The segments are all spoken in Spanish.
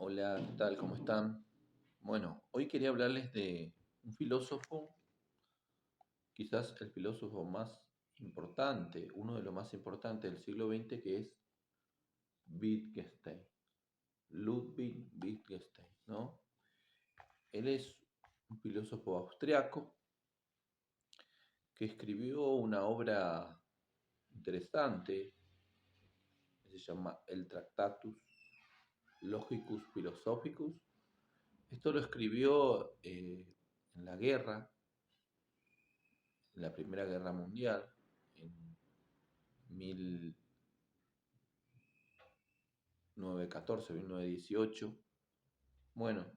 Hola, ¿qué tal? ¿Cómo están? Bueno, hoy quería hablarles de un filósofo, quizás el filósofo más importante, uno de los más importantes del siglo XX, que es Wittgenstein, Ludwig Wittgenstein, ¿no? Él es un filósofo austriaco que escribió una obra interesante que se llama El Tractatus Logicus Philosophicus. Esto lo escribió en la guerra, en la Primera Guerra Mundial, en 1914, 1918. Bueno,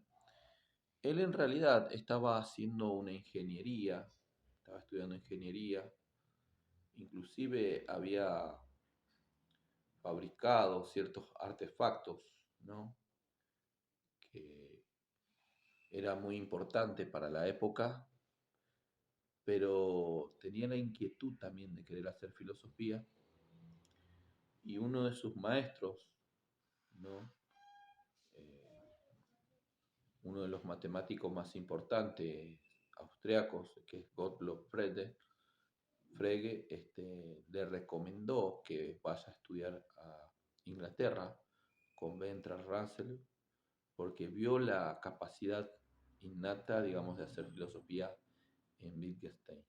él en realidad estaba haciendo una ingeniería, estaba estudiando ingeniería, inclusive había fabricado ciertos artefactos, ¿no? Que era muy importante para la época, pero tenía la inquietud también de querer hacer filosofía y uno de sus maestros, ¿no? Eh, Uno de los matemáticos más importantes austriacos, que es Gottlob Frege, le recomendó que vaya a estudiar a Inglaterra con Bertrand Russell, porque vio la capacidad innata, digamos, de hacer filosofía en Wittgenstein.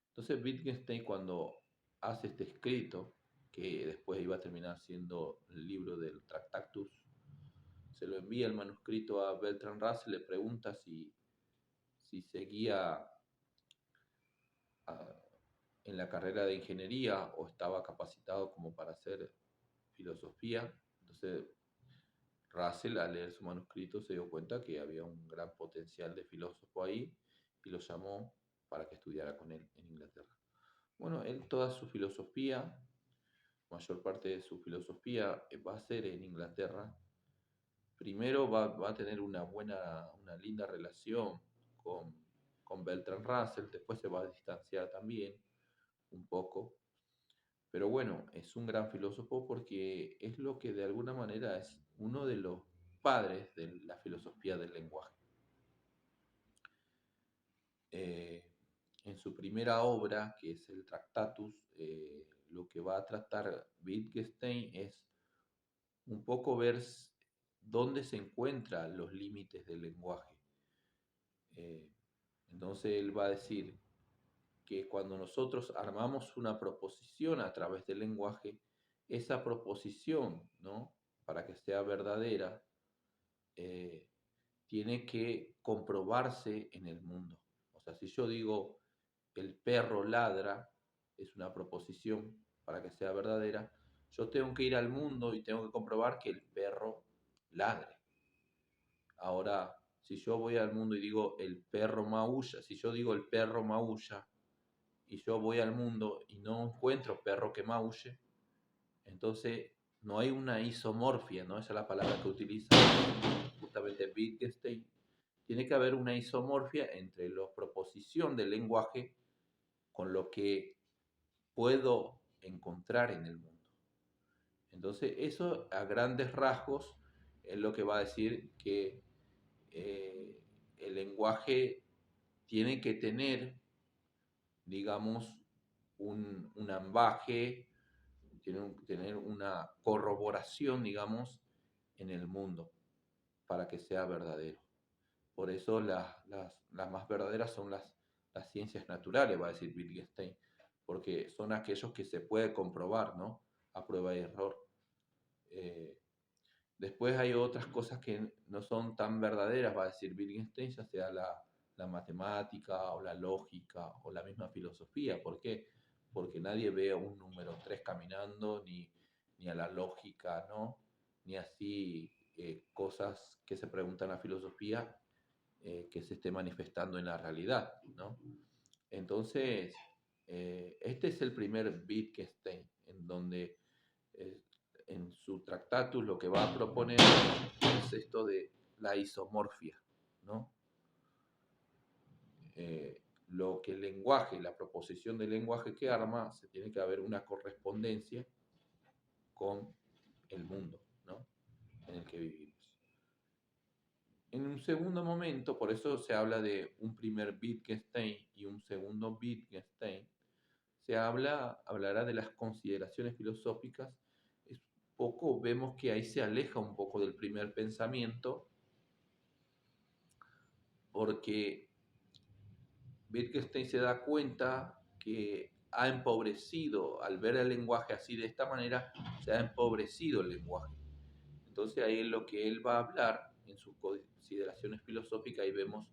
Entonces Wittgenstein, cuando hace este escrito, que después iba a terminar siendo el libro del Tractatus, se lo envía el manuscrito a Bertrand Russell, le pregunta si seguía a, en la carrera de ingeniería o estaba capacitado como para hacer filosofía. Entonces Russell, al leer su manuscrito, se dio cuenta que había un gran potencial de filósofo ahí y lo llamó para que estudiara con él en Inglaterra. Bueno, él toda su filosofía, mayor parte de su filosofía va a ser en Inglaterra. Primero va a tener una linda relación con, con Bertrand Russell, después se va a distanciar también un poco. Pero bueno, es un gran filósofo porque es lo que de alguna manera es uno de los padres de la filosofía del lenguaje. Eh, en su primera obra, que es el Tractatus, lo que va a tratar Wittgenstein es un poco ver dónde se encuentran los límites del lenguaje. Eh, entonces él va a decir que cuando nosotros armamos una proposición a través del lenguaje, esa proposición, ¿no? Para que sea verdadera, eh, tiene que comprobarse en el mundo. O sea, si yo digo el perro ladra, es una proposición para que sea verdadera, yo tengo que ir al mundo y tengo que comprobar que el perro ladre. Ahora, si yo voy al mundo y digo el perro maulla, si yo digo el perro maulla, y yo voy al mundo y no encuentro perro que maulle, entonces no hay una isomorfia, ¿no? Esa es la palabra que utiliza justamente Wittgenstein. Tiene que haber una isomorfia entre la proposición del lenguaje con lo que puedo encontrar en el mundo. Entonces, eso a grandes rasgos es lo que va a decir que el lenguaje tiene que tener, digamos, un ambaje, tiene que tener una corroboración, digamos, en el mundo para que sea verdadero. Por eso las más verdaderas son las ciencias naturales, va a decir Wittgenstein, porque son aquellos que se puede comprobar, ¿no? A prueba y error. Eh, Después hay otras cosas que no son tan verdaderas, va a decir Wittgenstein, ya sea la matemática o la lógica o la misma filosofía. ¿Por qué? Porque nadie ve a un número 3 caminando, ni a la lógica, ¿no? Ni así cosas que se preguntan a filosofía que se esté manifestando en la realidad, ¿no? Entonces, este es el primer Wittgenstein, en donde eh, en su Tractatus lo que va a proponer es esto de la isomorfia, ¿no? Lo que el lenguaje, la proposición del lenguaje que arma, se tiene que haber una correspondencia con el mundo, ¿no? En el que vivimos. En un segundo momento, por eso se habla de un primer Wittgenstein y un segundo Wittgenstein, hablará de las consideraciones filosóficas. Es poco, vemos que ahí se aleja un poco del primer pensamiento, porque Wittgenstein se da cuenta que ha empobrecido, al ver el lenguaje así de esta manera, se ha empobrecido el lenguaje. Entonces ahí es lo que él va a hablar en sus consideraciones filosóficas y vemos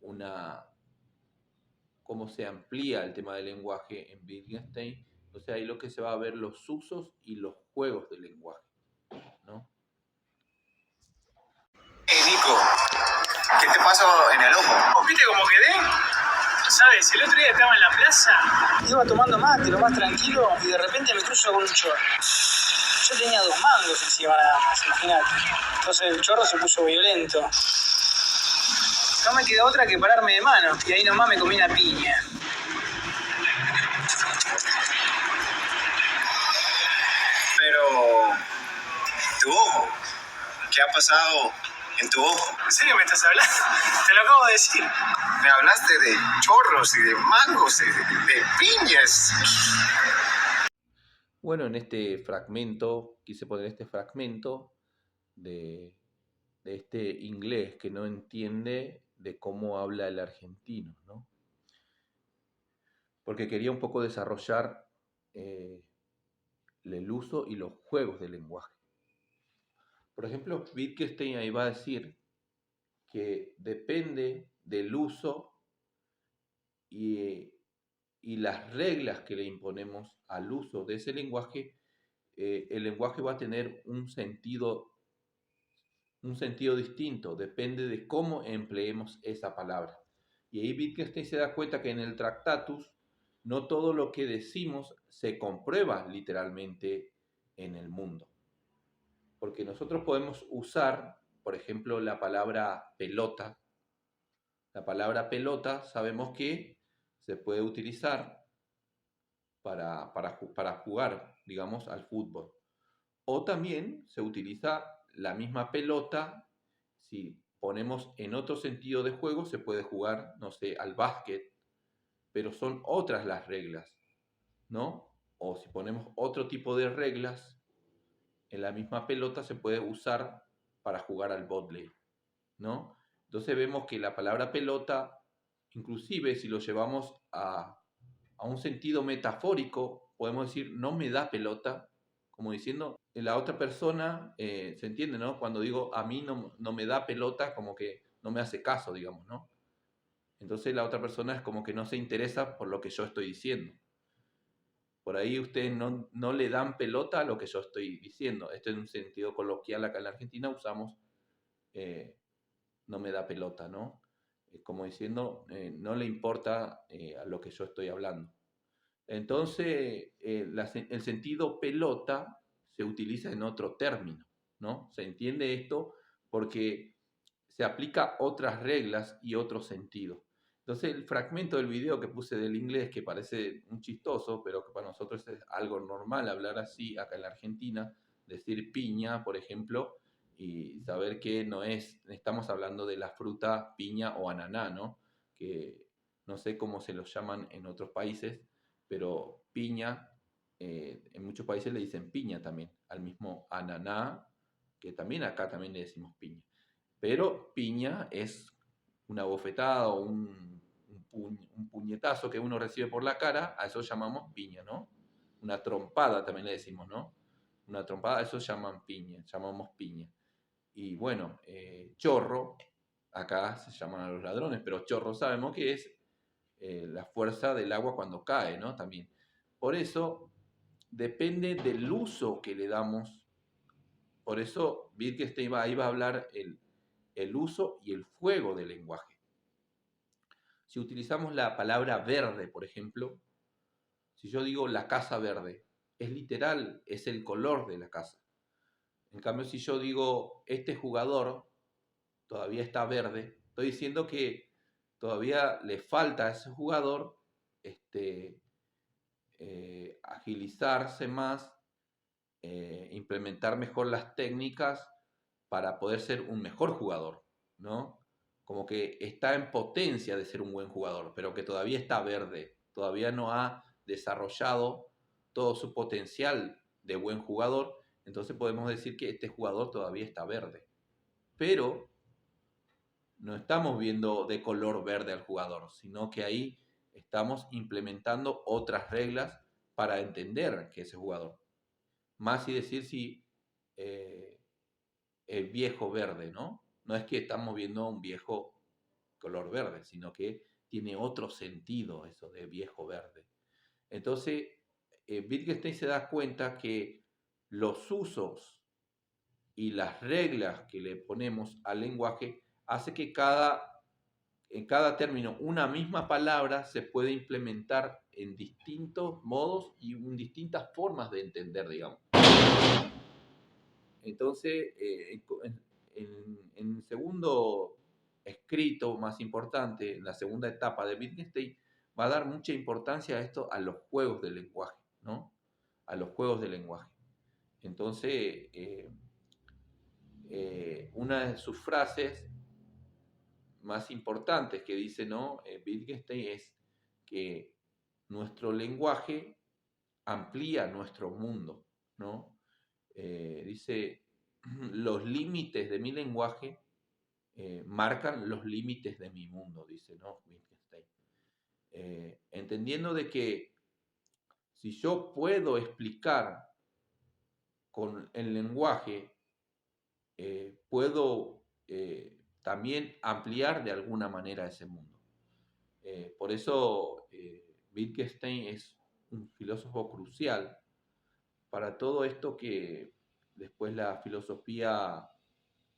una cómo se amplía el tema del lenguaje en Wittgenstein. Entonces ahí lo que se va a ver los usos y los juegos del lenguaje, ¿no? Nico, ¿qué te pasó en el ojo? ¿Viste cómo quedé? ¿Sabes? El otro día estaba en la plaza, iba tomando mate, lo más tranquilo, y de repente me cruzo con un chorro. Yo tenía 2 mangos encima nada más, imagínate. Entonces el chorro se puso violento. No me quedó otra que pararme de mano, y ahí nomás me comí una piña. Pero, tu ojo, ¿qué ha pasado en tu ojo? ¿En serio me estás hablando? Te lo acabo de decir. Me hablaste de chorros y de mangos, de piñas. Bueno, en este fragmento, quise poner este fragmento de este inglés que no entiende de cómo habla el argentino, ¿no? Porque quería un poco desarrollar el uso y los juegos del lenguaje. Por ejemplo, Wittgenstein ahí va a decir que depende del uso y, y las reglas que le imponemos al uso de ese lenguaje, el lenguaje va a tener un sentido distinto, depende de cómo empleemos esa palabra. Y ahí Wittgenstein se da cuenta que en el Tractatus no todo lo que decimos se comprueba literalmente en el mundo. Porque nosotros podemos usar, por ejemplo, la palabra pelota. La palabra pelota sabemos que se puede utilizar para jugar, digamos, al fútbol. O también se utiliza la misma pelota, si ponemos en otro sentido de juego, se puede jugar, no sé, al básquet, pero son otras las reglas, ¿no? O si ponemos otro tipo de reglas, en la misma pelota se puede usar para jugar al vóley, ¿no? Entonces vemos que la palabra pelota, inclusive si lo llevamos a un sentido metafórico, podemos decir, no me da pelota, como diciendo, la otra persona, se entiende, ¿no? Cuando digo, a mí no me da pelota, como que no me hace caso, digamos, ¿no? Entonces la otra persona es como que no se interesa por lo que yo estoy diciendo. Por ahí ustedes no le dan pelota a lo que yo estoy diciendo. Esto en un sentido coloquial acá en la Argentina usamos no me da pelota, ¿no? Como diciendo, no le importa a lo que yo estoy hablando. Entonces, el sentido pelota se utiliza en otro término, ¿no? Se entiende esto porque se aplica otras reglas y otro sentido. Entonces, el fragmento del video que puse del inglés, que parece un chistoso, pero que para nosotros es algo normal hablar así acá en la Argentina, decir piña, por ejemplo, y saber que no estamos hablando de la fruta piña o ananá, ¿no? Que no sé cómo se los llaman en otros países, pero piña, en muchos países le dicen piña también, al mismo ananá, que también acá también le decimos piña. Pero piña es una bofetada o un puñetazo que uno recibe por la cara, a eso llamamos piña, ¿no? Una trompada también le decimos, ¿no? Una trompada, a eso llamamos piña. Y bueno, chorro, acá se llaman a los ladrones, pero chorro sabemos que es la fuerza del agua cuando cae, ¿no? También. Por eso depende del uso que le damos. Por eso Wittgenstein ahí va a hablar el uso y el juego del lenguaje. Si utilizamos la palabra verde, por ejemplo, si yo digo la casa verde, es literal, es el color de la casa. En cambio, si yo digo este jugador todavía está verde, estoy diciendo que todavía le falta a ese jugador agilizarse más, implementar mejor las técnicas para poder ser un mejor jugador, ¿no? Como que está en potencia de ser un buen jugador, pero que todavía está verde, todavía no ha desarrollado todo su potencial de buen jugador, entonces podemos decir que este jugador todavía está verde. Pero no estamos viendo de color verde al jugador, sino que ahí estamos implementando otras reglas para entender que ese jugador. Más y decir si el viejo verde, ¿no? No es que estamos viendo un viejo color verde, sino que tiene otro sentido eso de viejo verde. Entonces, Wittgenstein se da cuenta que los usos y las reglas que le ponemos al lenguaje hace que en cada término una misma palabra se puede implementar en distintos modos y en distintas formas de entender, digamos. Entonces, en el segundo escrito más importante, en la segunda etapa de Wittgenstein, va a dar mucha importancia a esto, a los juegos del lenguaje, ¿no? A los juegos del lenguaje. Entonces, una de sus frases más importantes que dice, ¿no? Wittgenstein es que nuestro lenguaje amplía nuestro mundo, ¿no? Dice, los límites de mi lenguaje marcan los límites de mi mundo, dice, ¿no? Wittgenstein. Entendiendo de que si yo puedo explicar con el lenguaje, puedo también ampliar de alguna manera ese mundo. Por eso Wittgenstein es un filósofo crucial para todo esto que después la filosofía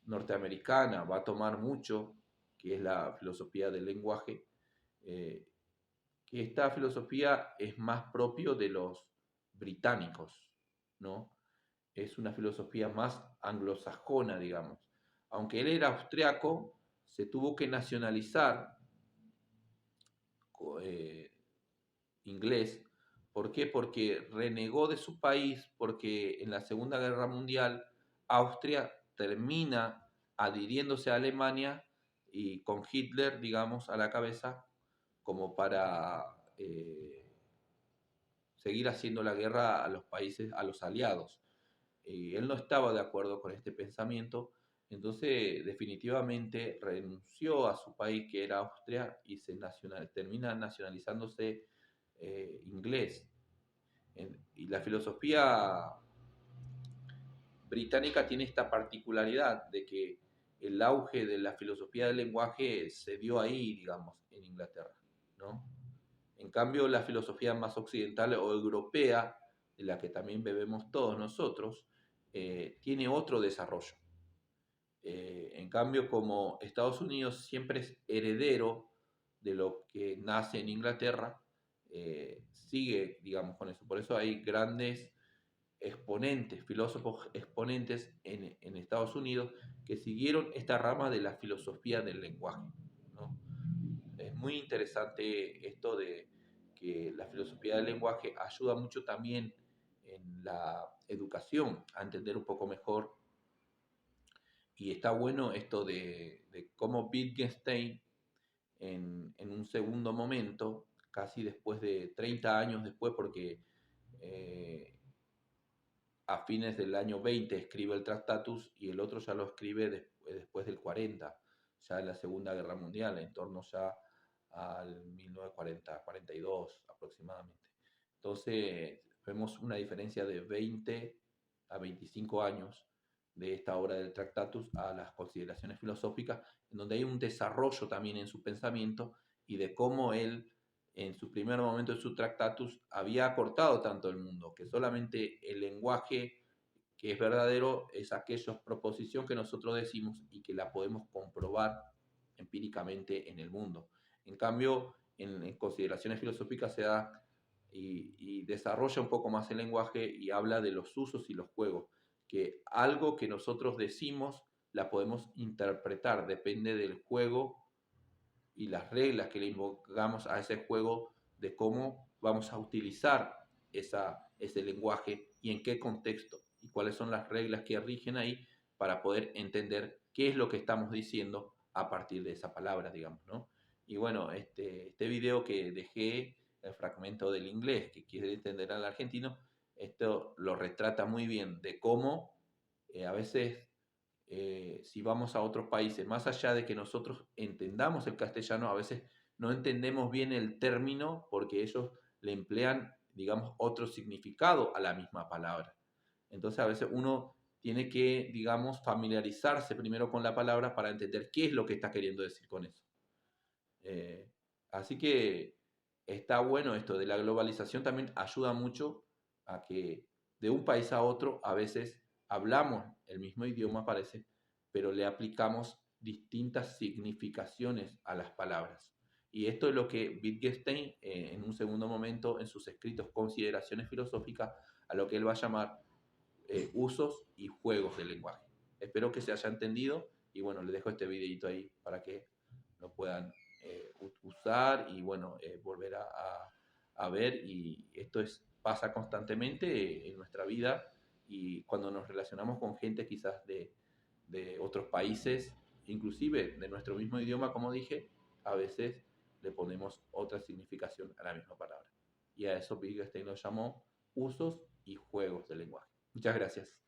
norteamericana va a tomar mucho, que es la filosofía del lenguaje, que esta filosofía es más propio de los británicos, ¿no? Es una filosofía más anglosajona, digamos. Aunque él era austriaco, se tuvo que nacionalizar eh, inglés. ¿Por qué? Porque renegó de su país, porque en la Segunda Guerra Mundial Austria termina adhiriéndose a Alemania y con Hitler, digamos, a la cabeza, como para seguir haciendo la guerra a los países, a los aliados. Él no estaba de acuerdo con este pensamiento, entonces definitivamente renunció a su país, que era Austria, y termina nacionalizándose inglés. Y la filosofía británica tiene esta particularidad de que el auge de la filosofía del lenguaje se dio ahí, digamos, en Inglaterra, ¿no? En cambio, la filosofía más occidental o europea, de la que también bebemos todos nosotros, tiene otro desarrollo. En cambio, como Estados Unidos siempre es heredero de lo que nace en Inglaterra, sigue, digamos, con eso. Por eso hay grandes exponentes, filósofos exponentes en Estados Unidos que siguieron esta rama de la filosofía del lenguaje, ¿no? Es muy interesante esto de que la filosofía del lenguaje ayuda mucho también en la educación a entender un poco mejor. Y está bueno esto de cómo Wittgenstein en un segundo momento, casi después de 30 años después, porque eh, a fines del año 20 escribe el Tractatus y el otro ya lo escribe después del 40, ya en la Segunda Guerra Mundial, en torno ya al 1940, 42 aproximadamente. Entonces vemos una diferencia de 20 a 25 años de esta obra del Tractatus a las consideraciones filosóficas, en donde hay un desarrollo también en su pensamiento y de cómo él en su primer momento de su Tractatus había acortado tanto el mundo, que solamente el lenguaje que es verdadero es aquella proposición que nosotros decimos y que la podemos comprobar empíricamente en el mundo. En cambio, en consideraciones filosóficas se da y desarrolla un poco más el lenguaje y habla de los usos y los juegos, que algo que nosotros decimos la podemos interpretar, depende del juego y las reglas que le invocamos a ese juego de cómo vamos a utilizar ese lenguaje y en qué contexto y cuáles son las reglas que rigen ahí para poder entender qué es lo que estamos diciendo a partir de esa palabra, digamos, ¿no? Y bueno, este video que dejé, el fragmento del inglés que quiere entender al argentino, esto lo retrata muy bien de cómo a veces si vamos a otros países, más allá de que nosotros entendamos el castellano, a veces no entendemos bien el término porque ellos le emplean, digamos, otro significado a la misma palabra. Entonces a veces uno tiene que, digamos, familiarizarse primero con la palabra para entender qué es lo que está queriendo decir con eso. Eh, Así que está bueno esto de la globalización, también ayuda mucho a que de un país a otro a veces hablamos el mismo idioma, parece, pero le aplicamos distintas significaciones a las palabras. Y esto es lo que Wittgenstein, en un segundo momento, en sus escritos Consideraciones filosóficas, a lo que él va a llamar usos y juegos del lenguaje. Espero que se haya entendido y bueno, les dejo este videito ahí para que lo puedan usar y bueno, volver a ver. Y esto pasa constantemente en nuestra vida y cuando nos relacionamos con gente quizás de otros países, inclusive de nuestro mismo idioma, como dije, a veces le ponemos otra significación a la misma palabra. Y a eso Wittgenstein lo llamó usos y juegos del lenguaje. Muchas gracias.